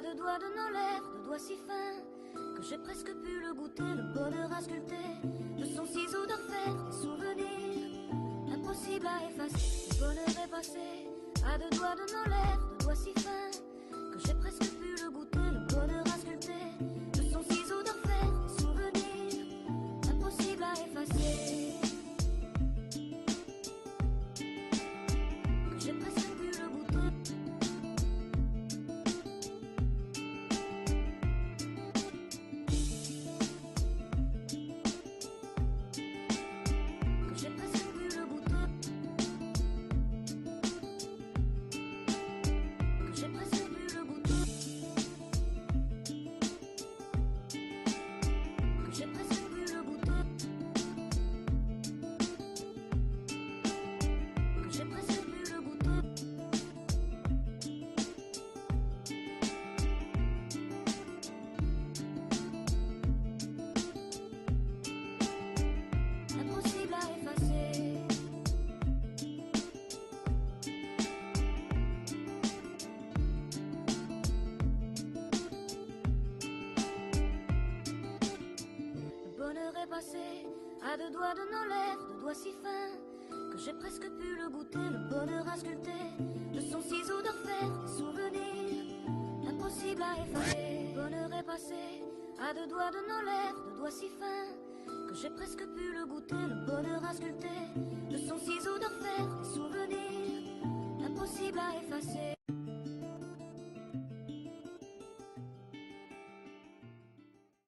à deux doigts de nos lèvres, de doigts si fins que j'ai presque pu le goûter, le bonheur à sculpter de son ciseau de fer, des souvenirs impossibles à effacer. Le bonheur est passé à deux doigts de nos lèvres, de doigts si fins que j'ai presque pu le goûter, le bonheur à sculpter de son ciseau de fer, des souvenirs impossibles à effacer. Que j'ai presque pu le goûter. Passé à deux doigts de nos lèvres, de doigts si fins que j'ai presque pu le goûter, le bonheur à sculpter de son ciseau de fer, des souvenirs impossibles à effacer. Le bonheur est passé à deux doigts de nos lèvres, de doigts si fins que j'ai presque pu le goûter, le bonheur à sculpter de son ciseau de fer, des souvenirs impossibles à effacer.